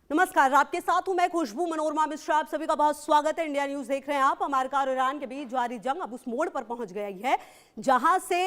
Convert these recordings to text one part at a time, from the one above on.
नमस्कार, आपके साथ हूं मैं खुशबू मनोरमा मिश्रा। आप सभी का बहुत स्वागत है। इंडिया न्यूज देख रहे हैं आप। अमेरिका और ईरान के बीच जारी जंग अब उस मोड़ पर पहुंच गई है जहां से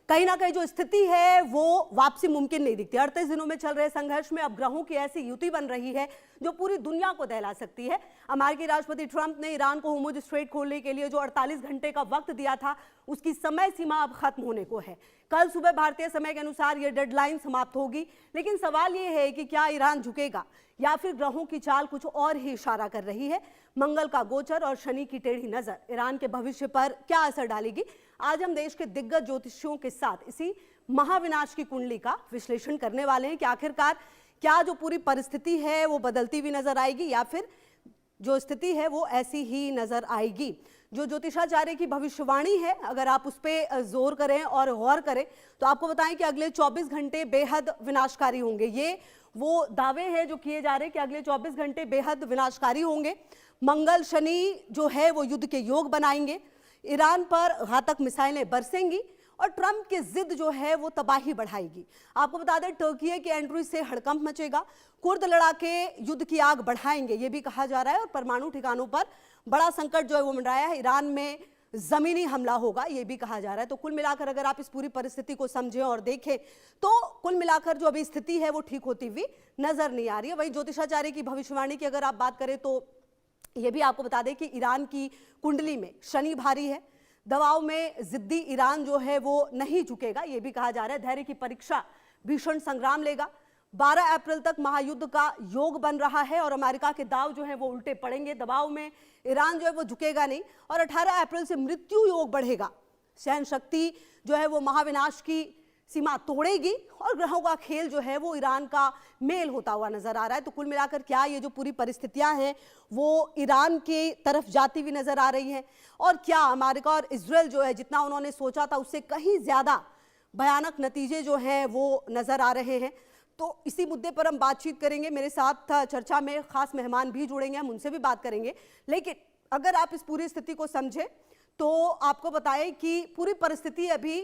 कहीं ना कहीं जो स्थिति है वो वापसी मुमकिन नहीं दिखती। 38 दिनों में चल रहे संघर्ष में अब ग्रहों की ऐसी युति बन रही है जो पूरी दुनिया को दहला सकती है। अमेरिकी राष्ट्रपति ट्रंप ने ईरान को होर्मुज स्ट्रेट खोलने के लिए जो 48 घंटे का वक्त दिया था उसकी समय सीमा अब खत्म होने को है। कल सुबह भारतीय समय के अनुसार यह डेडलाइन समाप्त होगी, लेकिन सवाल यह है कि क्या ईरान झुकेगा या फिर ग्रहों की चाल कुछ और ही इशारा कर रही है। मंगल का गोचर और शनि की टेढ़ी नजर ईरान के भविष्य पर क्या असर डालेगी, आज हम देश के दिग्गज ज्योतिषियों के साथ इसी महाविनाश की कुंडली का विश्लेषण करने वाले हैं कि आखिरकार क्या जो पूरी परिस्थिति है वो बदलती हुई नजर आएगी या फिर जो स्थिति है वो ऐसी ही नजर आएगी। जो ज्योतिषाचार्य की भविष्यवाणी है, अगर आप उस पर जोर करें और गौर करें तो आपको बताएं कि अगले 24 घंटे बेहद विनाशकारी होंगे। ये वो दावे हैं जो किए जा रहे हैं कि अगले 24 घंटे बेहद विनाशकारी होंगे। मंगल शनि जो है वो युद्ध के योग बनाएंगे, ईरान पर घातक मिसाइलें बरसेंगी और ट्रंप की जिद जो है वो तबाही बढ़ाएगी। आपको बता दें, टर्की के एंट्री से हड़कंप मचेगा, कुर्द लड़ाके युद्ध की आग बढ़ाएंगे ये भी कहा जा रहा है और परमाणु ठिकानों पर बड़ा संकट जो है वो मंडराया है। ईरान में जमीनी हमला होगा ये भी कहा जा रहा है। तो कुल मिलाकर अगर आप इस पूरी परिस्थिति को समझें और देखें तो कुल मिलाकर जो अभी स्थिति है वो ठीक होती हुई नजर नहीं आ रही है। वहीं ज्योतिषाचार्य की भविष्यवाणी की अगर आप बात करें तो ये भी आपको बता दें कि ईरान की कुंडली में शनि भारी है, दबाव में जिद्दी ईरान जो है वो नहीं झुकेगा ये भी कहा जा रहा है। धैर्य की परीक्षा भीषण संग्राम लेगा। 12 अप्रैल तक महायुद्ध का योग बन रहा है और अमेरिका के दाव जो है वो उल्टे पड़ेंगे। दबाव में ईरान जो है वो झुकेगा नहीं और 18 अप्रैल से मृत्यु योग बढ़ेगा। सहन शक्ति जो है वो महाविनाश की सीमा तोड़ेगी और ग्रहों का खेल जो है वो ईरान का मेल होता हुआ नजर आ रहा है। तो कुल मिलाकर क्या ये जो पूरी परिस्थितियां हैं वो ईरान की तरफ जाती हुई नजर आ रही हैं और क्या अमेरिका और इजराइल जो है जितना उन्होंने सोचा था उससे कहीं ज्यादा भयानक नतीजे जो हैं वो नजर आ रहे हैं। तो इसी मुद्दे पर हम बातचीत करेंगे। मेरे साथ चर्चा में खास मेहमान भी जुड़ेंगे, हम उनसे भी बात करेंगे। लेकिन अगर आप इस पूरी स्थिति को समझें तो आपको बताएं कि पूरी परिस्थिति अभी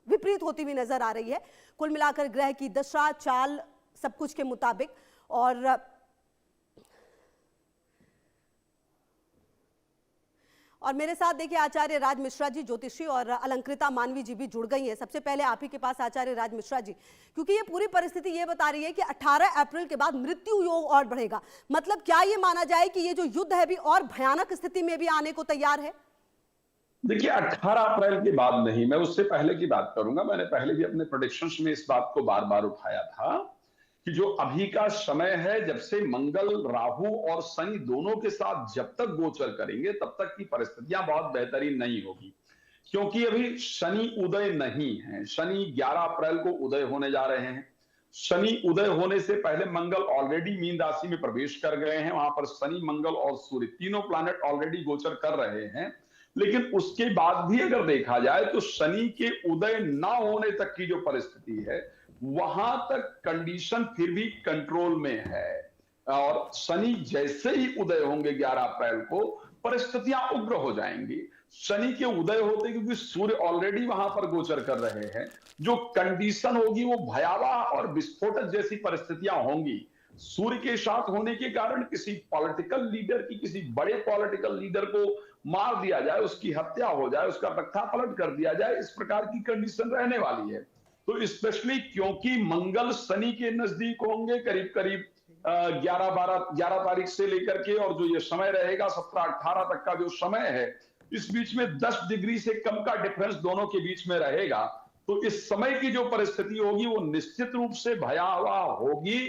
विपरीत होती हुई नजर आ रही है। कुल मिलाकर ग्रह की दशा चाल सब कुछ के मुताबिक और मेरे साथ देखिए आचार्य राज मिश्रा जी ज्योतिषी और अलंकृता मानवी जी भी जुड़ गई हैं। सबसे पहले आप ही के पास आचार्य राज मिश्रा जी, क्योंकि ये पूरी परिस्थिति ये बता रही है कि 18 अप्रैल के बाद मृत्यु योग और बढ़ेगा, मतलब क्या ये माना जाए कि ये जो युद्ध है अभी और भयानक स्थिति में भी आने को तैयार है? देखिए 18 अप्रैल के बाद नहीं, मैं उससे पहले की बात करूंगा। मैंने पहले भी अपने प्रेडिक्शंस में इस बात को बार बार उठाया था कि जो अभी का समय है, जब से मंगल राहु और शनि दोनों के साथ जब तक गोचर करेंगे तब तक की परिस्थितियां बहुत बेहतरीन नहीं होगी, क्योंकि अभी शनि उदय नहीं है। शनि 11 अप्रैल को उदय होने जा रहे हैं। शनि उदय होने से पहले मंगल ऑलरेडी मीन राशि में प्रवेश कर गए हैं। वहां पर शनि, मंगल और सूर्य तीनों प्लैनेट ऑलरेडी गोचर कर रहे हैं। लेकिन उसके बाद भी अगर देखा जाए तो शनि के उदय ना होने तक की जो परिस्थिति है वहां तक कंडीशन फिर भी कंट्रोल में है। और शनि जैसे ही उदय होंगे 11 अप्रैल को, परिस्थितियां उग्र हो जाएंगी। शनि के उदय होते, क्योंकि सूर्य ऑलरेडी वहां पर गोचर कर रहे हैं, जो कंडीशन होगी वो भयावह और विस्फोटक जैसी परिस्थितियां होंगी। सूर्य के साथ होने के कारण किसी पॉलिटिकल लीडर की, किसी बड़े पॉलिटिकल लीडर को मार दिया जाए, उसकी हत्या हो जाए, उसका तख्ता पलट कर दिया जाए, इस प्रकार की कंडीशन रहने वाली है। तो स्पेशली क्योंकि मंगल शनि के नजदीक होंगे करीब करीब 11 तारीख से लेकर के, और जो ये समय रहेगा 17-18 तक का जो समय है, इस बीच में 10 डिग्री से कम का डिफरेंस दोनों के बीच में रहेगा। तो इस समय की जो परिस्थिति होगी वो निश्चित रूप से भयावह होगी,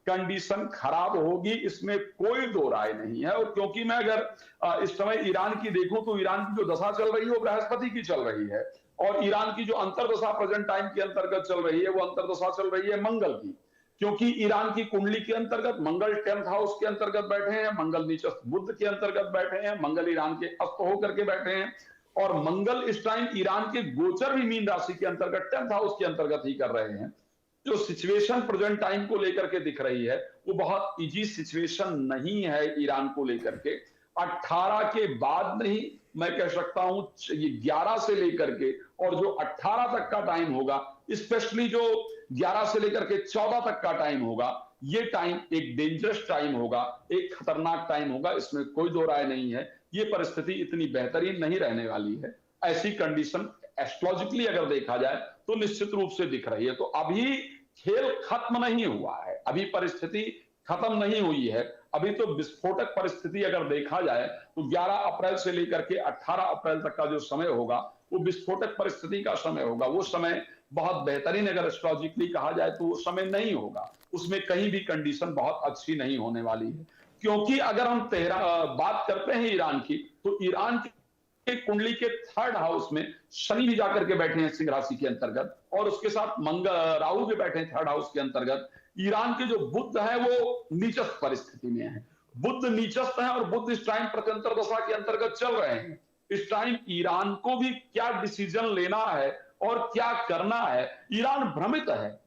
कंडीशन खराब होगी, इसमें कोई दो राय नहीं है। और क्योंकि मैं अगर इस समय ईरान की देखूं तो ईरान की जो दशा चल रही है वो बृहस्पति की चल रही है, और ईरान की जो अंतरदशा प्रेजेंट टाइम के अंतर्गत चल रही है वो अंतरदशा चल रही है मंगल की। क्योंकि ईरान की कुंडली के अंतर्गत मंगल 10th हाउस के अंतर्गत बैठे हैं, मंगल नीचस्थ बुध के अंतर्गत बैठे हैं, मंगल ईरान के अस्त होकर के बैठे हैं, और मंगल इस टाइम ईरान के गोचर भी मीन राशि के अंतर्गत 10th हाउस के अंतर्गत ही कर रहे हैं। जो सिचुएशन प्रेजेंट टाइम को लेकर के दिख रही है वो बहुत इजी सिचुएशन नहीं है ईरान को लेकर के। 18 के बाद नहीं, मैं कह सकता हूं ये 11 से लेकर के और जो 18 तक का टाइम होगा, स्पेशली जो 11 से लेकर के 14 तक का टाइम होगा, ये टाइम एक डेंजरस टाइम होगा, एक खतरनाक टाइम होगा, इसमें कोई दो राय नहीं है। ये परिस्थिति इतनी बेहतरीन नहीं रहने वाली है। ऐसी कंडीशन एस्ट्रोलॉजिकली अगर देखा जाए तो निश्चित रूप से दिख रही है। तो अभी खेल खत्म नहीं हुआ है, अभी परिस्थिति खत्म नहीं हुई है। अभी तो विस्फोटक परिस्थिति अगर देखा जाए तो 11 अप्रैल से लेकर के 18 अप्रैल तक का जो समय होगा वो विस्फोटक परिस्थिति का समय होगा। वो समय बहुत बेहतरीन अगर एस्ट्रोलॉजिकली कहा जाए तो वो समय नहीं होगा, उसमें कहीं भी कंडीशन बहुत अच्छी नहीं होने वाली है। क्योंकि अगर हम बात करते हैं ईरान की, तो ईरान की कुंडली के 3rd हाउस में शनि भी जाकर के बैठे हैं सिंह राशि के अंतर्गत, और उसके साथ राहु भी बैठे हैं 3rd हाउस के अंतर्गत। ईरान के जो बुध है वो नीचस्थ परिस्थिति में है, बुध नीचस्थ है, और बुध इस टाइम प्रत्यंतर दशा के अंतर्गत चल रहे हैं। इस टाइम ईरान को भी क्या डिसीजन लेना है और क्या करना है, ईरान भ्रमित है।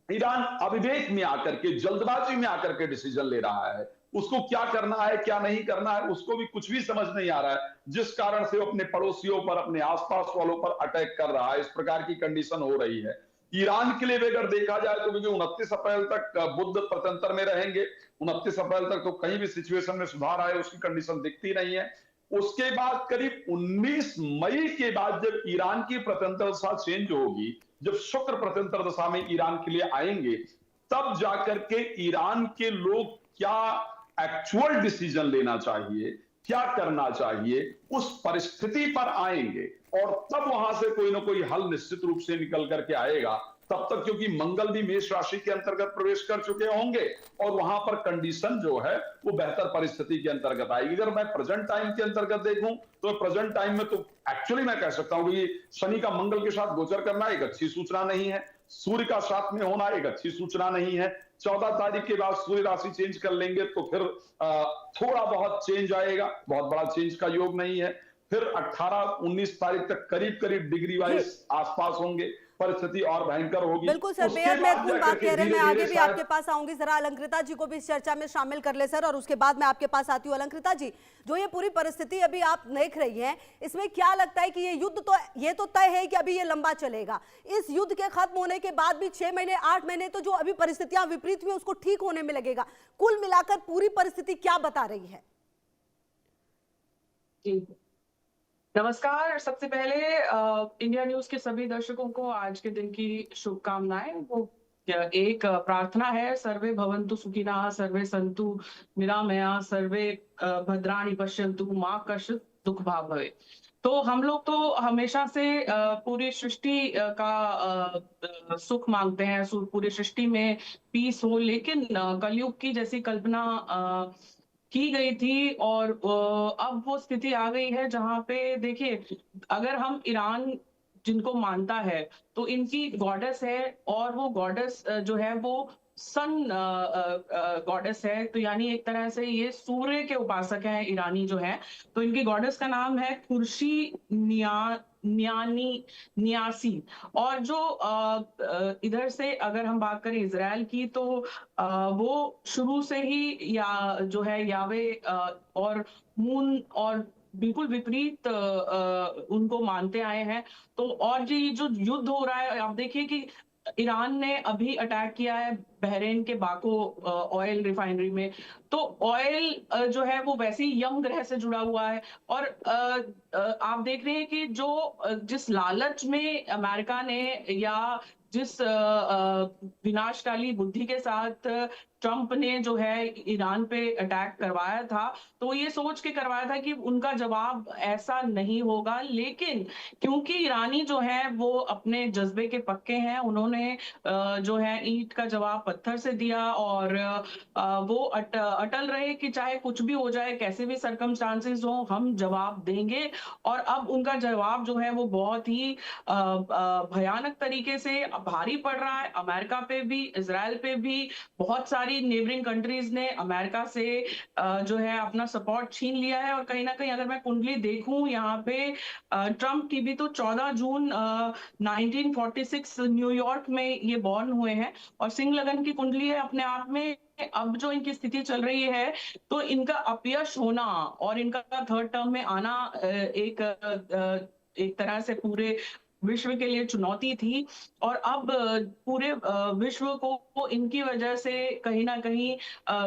ईरान अविवेक में आकर के, जल्दबाजी में आकर के डिसीजन ले रहा है। उसको क्या करना है क्या नहीं करना है उसको भी कुछ भी समझ नहीं आ रहा है, जिस कारण से वो अपने पड़ोसियों पर, अपने आसपास वालों पर अटैक कर रहा है। इस प्रकार की कंडीशन हो रही है। ईरान के लिए अगर देखा जाए तो 29 अप्रैल तक बुध प्रत्यंतर में रहेंगे। 29 अप्रैल तक तो कहीं भी सिचुएशन में सुधार आए उसकी कंडीशन दिखती नहीं है। उसके बाद करीब 19 मई के बाद जब ईरान की प्रत्यंतर दशा चेंज होगी, जब शुक्र प्रत्यंतर दशा में ईरान के लिए आएंगे, तब जाकर के ईरान के लोग क्या एक्चुअल डिसीजन लेना चाहिए, क्या करना चाहिए, उस परिस्थिति पर आएंगे, और तब वहां से कोई ना कोई हल निश्चित रूप से निकल करके आएगा। तब तक क्योंकि मंगल भी मेष राशि के अंतर्गत प्रवेश कर चुके होंगे, और वहां पर कंडीशन जो है वो बेहतर परिस्थिति के अंतर्गत आएगी। अगर मैं प्रेजेंट टाइम के अंतर्गत देखूं तो प्रेजेंट टाइम में तो एक्चुअली मैं कह सकता हूं कि शनि का मंगल के साथ गोचर करना एक अच्छी सूचना नहीं है, सूर्य का साथ में होना एक अच्छी सूचना नहीं है। 14 तारीख के बाद सूर्य राशि चेंज कर लेंगे तो फिर थोड़ा बहुत चेंज आएगा, बहुत बड़ा चेंज का योग नहीं है। फिर 18-19 तारीख तक करीब करीब डिग्री वाइज आसपास होंगे, परिस्थिति और भयंकर होगी। बिल्कुल सर, बेहद महत्वपूर्ण बात कह रहे हैं। मैं आगे भी आपके पास आऊंगी, जरा अलंकृता जी को भी इस चर्चा में शामिल कर ले सर, और उसके बाद मैं आपके पास आती हूँ। अलंकृता जी, जो ये पूरी परिस्थिति अभी आप देख रही हैं, इसमें क्या लगता है कि ये युद्ध तो ये तो तय है कि अभी ये लंबा चलेगा, इस युद्ध के खत्म होने के बाद भी 6 महीने 8 महीने तो जो अभी परिस्थितियां विपरीत हुई उसको ठीक होने में लगेगा, कुल मिलाकर पूरी परिस्थिति क्या बता रही है? जी नमस्कार। सबसे पहले इंडिया न्यूज के सभी दर्शकों को आज के दिन की शुभकामनाएं। वो एक प्रार्थना है, सर्वे भवन्तु सुखिनः, सर्वे सन्तु निरामया, सर्वे भद्राणि पश्यन्तु, मां कश्चित् दुःख भाग् भवेत्। तो हम लोग तो हमेशा से पूरी सृष्टि का सुख मांगते हैं, पूरी सृष्टि में पीस हो, लेकिन कलयुग की जैसी कल्पना की गई थी, और अब वो स्थिति आ गई है जहां पे देखिए, अगर हम ईरान जिनको मानता है तो इनकी गॉडेस है, और वो गॉडेस जो है वो सन गॉडेस है। तो यानी एक तरह से ये सूर्य के उपासक हैं ईरानी जो है। तो इनकी गॉडेस का नाम है खुर्शी नियासी। और जो इधर से अगर हम बात करें इजराइल की, तो वो शुरू से ही या जो है यावे और मून और बिल्कुल विपरीत उनको मानते आए हैं। तो और ये जो युद्ध हो रहा है, आप देखिए कि ईरान ने अभी अटैक किया है बहरीन के बाको ऑयल रिफाइनरी में। तो ऑयल जो है वो वैसे ही यम ग्रह से जुड़ा हुआ है, और आप देख रहे हैं कि जो जिस लालच में अमेरिका ने या जिस विनाशकाली बुद्धि के साथ ट्रंप ने जो है ईरान पे अटैक करवाया था, तो ये सोच के करवाया था कि उनका जवाब ऐसा नहीं होगा। लेकिन क्योंकि ईरानी जो है वो अपने जज्बे के पक्के हैं, उन्होंने जो है ईंट का जवाब पत्थर से दिया, और वो अटल रहे कि चाहे कुछ भी हो जाए, कैसे भी सरकमस्टांसेस हो, हम जवाब देंगे। और अब उनका जवाब जो है वो बहुत ही भयानक तरीके से भारी पड़ रहा है, अमेरिका पे भी, इजराइल पे भी। बहुत सारी नेबरिंग कंट्रीज ने अमेरिका से जो है अपना सपोर्ट छीन लिया है। और कहीं ना कहीं अगर मैं कुंडली देखूं यहाँ पे, ट्रंप की भी तो 14 जून 1946 न्यूयॉर्क में ये बॉर्न हुए हैं, और सिंह लगन की कुंडली है अपने आप में। अब जो इनकी स्थिति चल रही है, तो इनका अपयश होना और इनका 3rd टर्म में आना एक तरह से पूरे विश्व के लिए चुनौती थी और अब पूरे विश्व को इनकी वजह से कहीं ना कहीं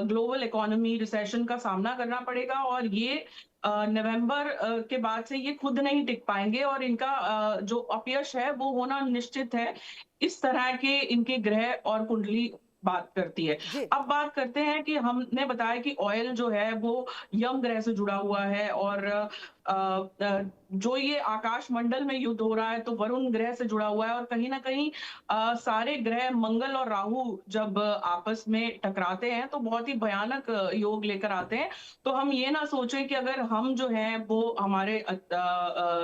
ग्लोबल इकोनॉमी रिसेशन का सामना करना पड़ेगा और ये नवंबर के बाद से ये खुद नहीं टिक पाएंगे और इनका जो अपयश है वो होना निश्चित है। इस तरह के इनके ग्रह और कुंडली बात करती है। जी। अब बात करते हैं कि हमने बताया कि ऑयल जो है वो यम ग्रह से जुड़ा हुआ है और जो ये आकाश मंडल में युद्ध हो रहा है तो वरुण ग्रह से जुड़ा हुआ है और कहीं ना कहीं सारे ग्रह मंगल और राहु जब आपस में टकराते हैं तो बहुत ही भयानक योग लेकर आते हैं। तो हम ये ना सोचें कि अगर हम जो है वो हमारे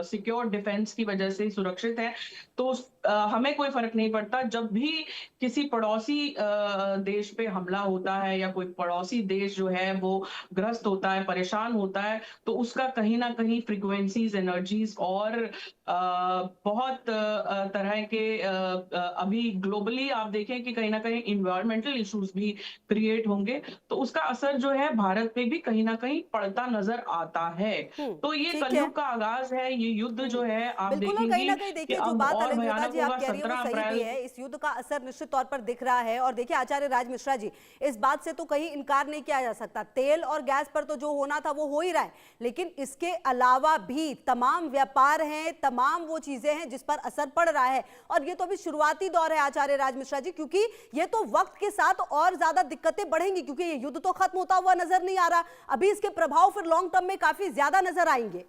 सिक्योर डिफेंस की वजह से सुरक्षित है तो हमें कोई फर्क नहीं पड़ता। जब भी किसी पड़ोसी देश पे हमला होता है या कोई पड़ोसी देश जो है वो ग्रस्त होता है, परेशान होता है, तो उसका कहीं ना कहीं फ्रीक्वेंसीज, एनर्जीज और बहुत तरह के अभी ग्लोबली आप देखें कि कहीं ना कहीं इन्वायरमेंटल इश्यूज भी क्रिएट होंगे तो उसका असर जो है भारत पे भी कहीं ना कहीं पड़ता नजर आता है। तो ये ठीक है। कलयुग का आगाज है, ये युद्ध जो है आप बिल्कुल, और कहीं देखेंगे ना कहीं कि देखिए जो अब बात और अलंकृता भयानक जी आप होगा कह रही है वो 17 सही भी अप्रैल। है। इस युद्ध का असर निश्चित तौर पर दिख रहा है और देखिए आचार्य राज मिश्रा जी, इस बात से तो कहीं इनकार नहीं किया जा सकता, तेल और गैस पर तो जो होना था वो हो ही रहा है, लेकिन इसके अलावा भी तमाम व्यापार हैं, तमाम वो चीजें हैं जिस पर असर पड़ रहा है और ये तो अभी शुरुआती दौर है आचार्य राज मिश्रा जी, क्योंकि ये तो वक्त के साथ और ज्यादा दिक्कतें बढ़ेंगी क्योंकि ये युद्ध तो खत्म होता हुआ नजर नहीं आ रहा, अभी इसके प्रभाव फिर लॉन्ग टर्म में काफी ज्यादा नजर आएंगे।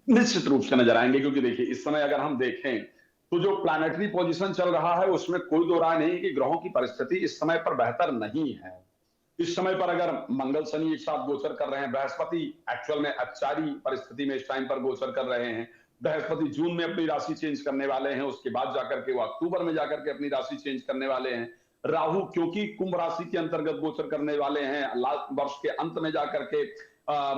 निश्चित रूप से नजर आएंगे, क्योंकि देखिए इस समय अगर हम देखें तो जो प्लैनेटरी पोजीशन चल रहा है उसमें कोई दो राय नहीं कि ग्रहों की परिस्थिति इस समय पर बेहतर नहीं है। इस समय पर अगर मंगल शनि एक साथ गोचर कर रहे हैं, बृहस्पति एक्चुअल में अपचारी परिस्थिति में इस टाइम पर गोचर कर रहे हैं, बृहस्पति जून में अपनी राशि चेंज करने वाले हैं, उसके बाद जाकर के वो अक्टूबर में जाकर के अपनी राशि चेंज करने वाले हैं। राहु क्योंकि कुंभ राशि के अंतर्गत गोचर करने वाले हैं, वर्ष के अंत में जाकर के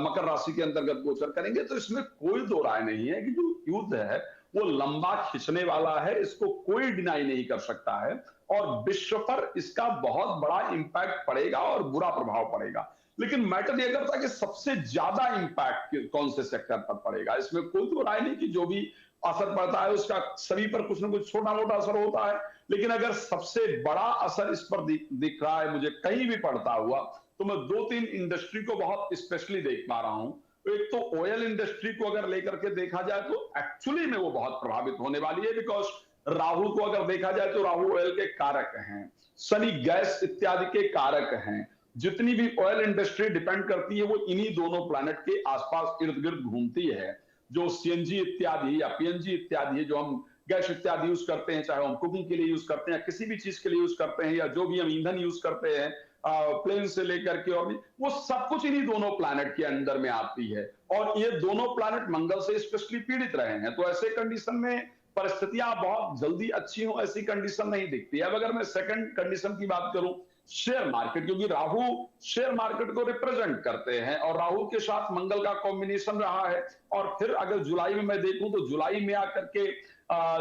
मकर राशि के अंतर्गत गोचर करेंगे, तो इसमें कोई दो राय नहीं है कि जो युद्ध है वो लंबा खिंचने वाला है, इसको कोई डिनाई नहीं कर सकता है और विश्व पर इसका बहुत बड़ा इंपैक्ट पड़ेगा और बुरा प्रभाव पड़ेगा। लेकिन मैटर ये करता है कि सबसे ज्यादा इंपैक्ट कौन से सेक्टर पर पड़ेगा, इसमें कोई तो राय नहीं कि जो भी असर पड़ता है उसका सभी पर कुछ ना कुछ छोटा मोटा असर होता है, लेकिन अगर सबसे बड़ा असर इस पर दिख रहा है मुझे कहीं भी पड़ता हुआ, तो मैं दो तीन इंडस्ट्री को बहुत स्पेशली देख पा रहा हूं। एक तो ऑयल इंडस्ट्री को अगर लेकर के देखा जाए तो एक्चुअली में वो बहुत प्रभावित होने वाली है, बिकॉज राहु को अगर देखा जाए तो राहु ऑयल के कारक हैं, शनि गैस इत्यादि के कारक हैं। जितनी भी ऑयल इंडस्ट्री डिपेंड करती है वो इन्हीं दोनों प्लैनेट के आसपास इर्द गिर्द घूमती है। जो सीएनजी इत्यादि या पीएनजी इत्यादि है, जो हम गैस इत्यादि यूज करते हैं, चाहे हम कुकिंग के लिए यूज करते हैं, किसी भी चीज के लिए यूज करते हैं, या जो भी हम ईंधन यूज करते हैं प्लेन से लेकर के, और भी वो सब कुछ इन्हीं दोनों प्लैनेट के अंदर में आती है और ये दोनों प्लैनेट मंगल से स्पेशली पीड़ित रहे हैं। तो ऐसे कंडीशन में परिस्थितियां बहुत जल्दी अच्छी हो ऐसी कंडीशन नहीं दिखती है। अब अगर मैं सेकंड कंडीशन की बात करूं, शेयर मार्केट, क्योंकि राहु शेयर मार्केट को रिप्रेजेंट करते हैं और राहु के साथ मंगल का कॉम्बिनेशन रहा है, और फिर अगर जुलाई में मैं देखूं तो जुलाई में आकर के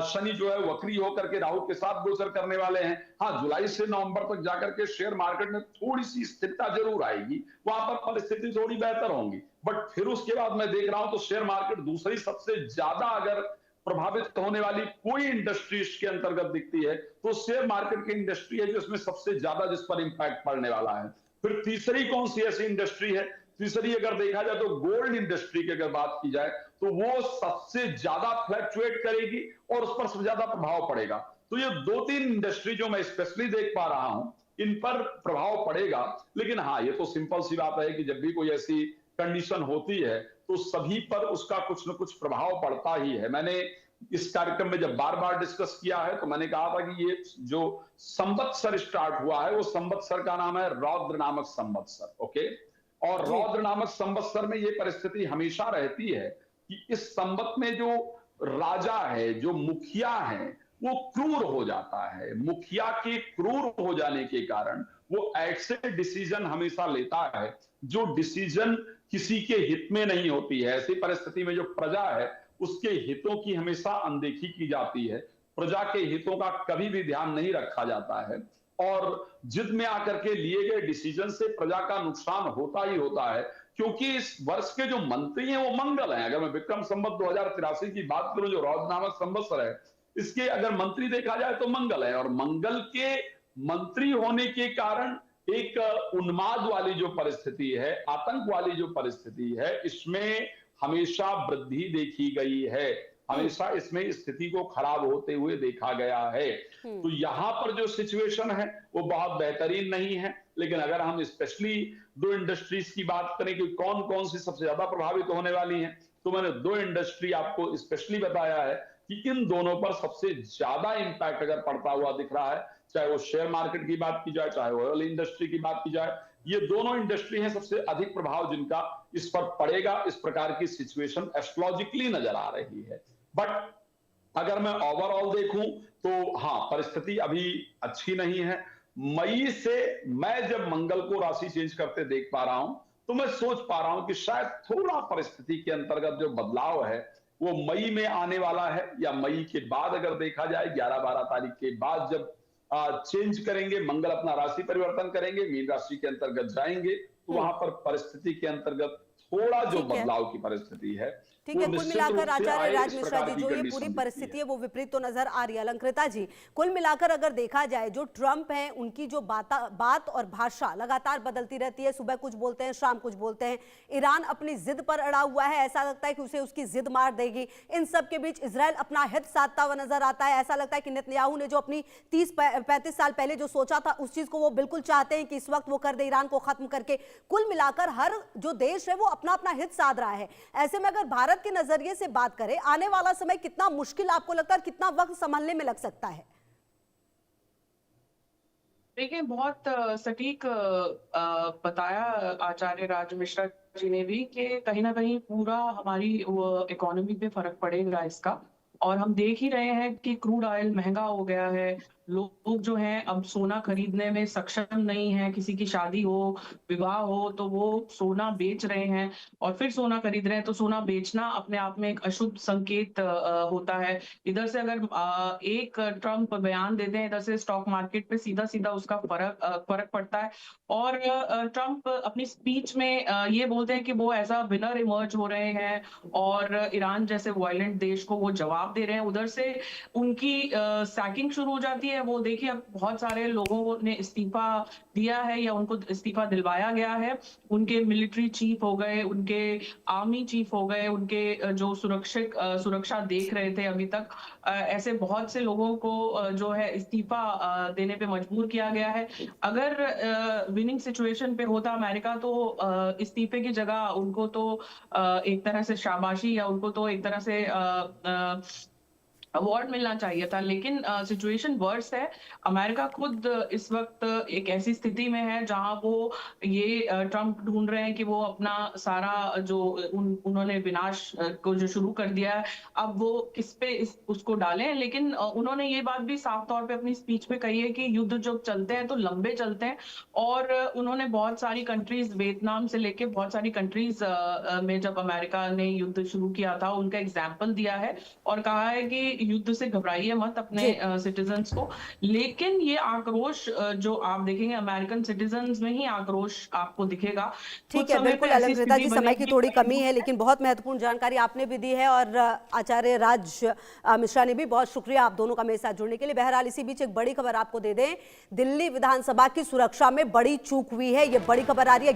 शनि जो है वक्री होकर के राहु के साथ गोचर करने वाले हैं। हाँ, जुलाई से नवंबर तक जाकर के शेयर मार्केट में थोड़ी सी स्थिरता जरूर आएगी, वहां पर परिस्थिति थोड़ी बेहतर होंगी, बट फिर उसके बाद मैं देख रहा हूं तो शेयर मार्केट दूसरी सबसे ज्यादा अगर प्रभावित होने वाली कोई इंडस्ट्री इसके अंतर्गत दिखती है तो शेयर मार्केट की इंडस्ट्री है जिसमें सबसे ज्यादा जिस पर इंपैक्ट पड़ने वाला है। फिर तीसरी कौन सी ऐसी इंडस्ट्री है, तीसरी अगर देखा जाए तो गोल्ड इंडस्ट्री की अगर बात की जाए तो वो सबसे ज्यादा फ्लक्चुएट करेगी और उस पर सबसे ज्यादा प्रभाव पड़ेगा। तो ये दो तीन इंडस्ट्री जो मैं स्पेशली देख पा रहा हूं इन पर प्रभाव पड़ेगा। लेकिन हाँ, ये तो सिंपल सी बात है कि जब भी कोई ऐसी कंडीशन होती है तो सभी पर उसका कुछ न कुछ प्रभाव पड़ता ही है। मैंने इस कार्यक्रम में जब बार बार डिस्कस किया है तो मैंने कहा था कि ये जो संवत्सर स्टार्ट हुआ है वो संवत्सर का नाम है रौद्र नामक संवत्सर, ओके। और रौद्र नामक संवत्सर में ये परिस्थिति हमेशा रहती है कि इस संवत में जो राजा है, जो मुखिया है, वो क्रूर हो जाता है। मुखिया के क्रूर हो जाने के कारण वो ऐसे डिसीजन हमेशा लेता है जो डिसीजन किसी के हित में नहीं होती है। ऐसी परिस्थिति में जो प्रजा है उसके हितों की हमेशा अनदेखी की जाती है, प्रजा के हितों का कभी भी ध्यान नहीं रखा जाता है और जिद में आकर के लिए गए डिसीजन से प्रजा का नुकसान होता ही होता है। क्योंकि इस वर्ष के जो मंत्री हैं वो मंगल हैं। अगर मैं विक्रम संवत 2083 की बात करूं, जो रौद नामक संवत्सर है, इसके अगर मंत्री देखा जाए तो मंगल है, और मंगल के मंत्री होने के कारण एक उन्माद वाली जो परिस्थिति है, आतंक वाली जो परिस्थिति है, इसमें हमेशा वृद्धि देखी गई है, हमेशा इसमें स्थिति को खराब होते हुए देखा गया है। तो यहां पर जो सिचुएशन है वो बहुत बेहतरीन नहीं है। लेकिन अगर हम स्पेशली दो इंडस्ट्रीज की बात करें कि कौन कौन सी सबसे ज्यादा प्रभावित होने वाली हैं, तो मैंने दो इंडस्ट्री आपको स्पेशली बताया है कि इन दोनों पर सबसे ज्यादा इंपैक्ट अगर पड़ता हुआ दिख रहा है, चाहे वो शेयर मार्केट की बात की जाए, चाहे ऑयल इंडस्ट्री की बात की जाए, ये दोनों इंडस्ट्री हैं सबसे अधिक प्रभाव जिनका इस पर पड़ेगा। इस प्रकार की सिचुएशन एस्ट्रोलॉजिकली नजर आ रही है। बट अगर मैं ओवरऑल देखूं तो हाँ, परिस्थिति अभी अच्छी नहीं है। मई से मैं जब मंगल को राशि चेंज करते देख पा रहा हूं, तो मैं सोच पा रहा हूं कि शायद थोड़ा परिस्थिति के अंतर्गत जो बदलाव है वो मई में आने वाला है, या मई के बाद अगर देखा जाए 11-12 तारीख के बाद जब चेंज करेंगे, मंगल अपना राशि परिवर्तन करेंगे, मीन राशि के अंतर्गत जाएंगे, तो वहां पर परिस्थिति के अंतर्गत थोड़ा जो बदलाव की परिस्थिति है। ठीक है, कुल मिलाकर आचार्य राज मिश्रा जी, जो ये पूरी परिस्थिति है वो विपरीत तो नजर आ रही है। अलंकृता जी, कुल मिलाकर अगर देखा जाए, जो ट्रंप हैं उनकी जो बात और भाषा लगातार बदलती रहती है, सुबह कुछ बोलते हैं, शाम कुछ बोलते हैं। ईरान अपनी जिद पर अड़ा हुआ है, ऐसा लगता है कि उसे उसकी जिद मार देगी। इन सब के बीच इजराइल अपना हित साधता हुआ नजर आता है। ऐसा लगता है कि नेतन्याहू ने जो अपनी 30-35 साल पहले जो सोचा था उस चीज को वो बिल्कुल चाहते हैं कि इस वक्त वो कर दे, ईरान को खत्म करके। कुल मिलाकर हर जो देश है वो अपना अपना हित साध रहा है। ऐसे में अगर भारत के नजरिए से बात करें, आने वाला समय कितना मुश्किल आपको लगता है, कितना वक्त संभालने में लग सकता है? देखिए, बहुत सटीक बताया आचार्य राज मिश्रा जी ने भी कि कहीं ना कहीं पूरा हमारी इकोनॉमी पे फर्क पड़ेगा इसका। और हम देख ही रहे हैं कि क्रूड ऑयल महंगा हो गया है, लोग जो हैं अब सोना खरीदने में सक्षम नहीं है। किसी की शादी हो, विवाह हो, तो वो सोना बेच रहे हैं और फिर सोना खरीद रहे हैं। तो सोना बेचना अपने आप में एक अशुभ संकेत होता है। इधर से अगर एक ट्रंप बयान देते हैं, इधर से स्टॉक मार्केट पे सीधा सीधा उसका फर्क पड़ता है। और ट्रंप अपनी स्पीच में ये बोलते हैं कि वो ऐसा विनर इमर्ज हो रहे हैं और ईरान जैसे वायलेंट देश को वो जवाब दे रहे हैं। उधर से उनकी सैकिंग शुरू हो जाती है। वो देखिए, अब बहुत सारे लोगों ने इस्तीफा दिया है या उनको इस्तीफा दिलवाया गया है। उनके मिलिट्री चीफ हो गए, उनके आर्मी चीफ हो गए, उनके जो सुरक्षा देख रहे थे अभी तक, ऐसे बहुत से लोगों को जो है इस्तीफा देने पे मजबूर किया गया है। अगर विनिंग सिचुएशन पे होता अमेरिका, तो इस्तीफे की जगह उनको तो एक तरह से शाबाशी या उनको तो एक तरह से अवार्ड मिलना चाहिए था। लेकिन सिचुएशन वर्स है। अमेरिका खुद इस वक्त एक ऐसी स्थिति में है जहां वो ये ट्रंप ढूंढ रहे हैं कि वो अपना सारा जो उन्होंने विनाश को जो शुरू कर दिया है, अब वो किस पे उसको डालें। लेकिन उन्होंने ये बात भी साफ तौर पे अपनी स्पीच में कही है कि युद्ध जब चलते हैं तो लंबे चलते हैं। और उन्होंने बहुत सारी कंट्रीज, वियतनाम से लेके बहुत सारी कंट्रीज में जब अमेरिका ने युद्ध शुरू किया था, उनका एग्जाम्पल दिया है और कहा है कि युद्ध से घबराइए मत अपने सिटीजन्स को। लेकिन ये आक्रोश जो आप देखेंगे, अमेरिकन सिटीजन्स में ही आक्रोश आपको दिखेगा। ठीक है, बिल्कुल अलंकृता जी, समय की थोड़ी कमी है, लेकिन बहुत महत्वपूर्ण जानकारी आपने भी दी है और आचार्य राज मिश्रा ने भी। बहुत शुक्रिया आप दोनों का मेरे साथ जुड़ने के लिए। बहरहाल इसी बीच एक बड़ी खबर आपको दे दें, दिल्ली विधानसभा की सुरक्षा में बड़ी चूक हुई है, ये बड़ी खबर आ रही है।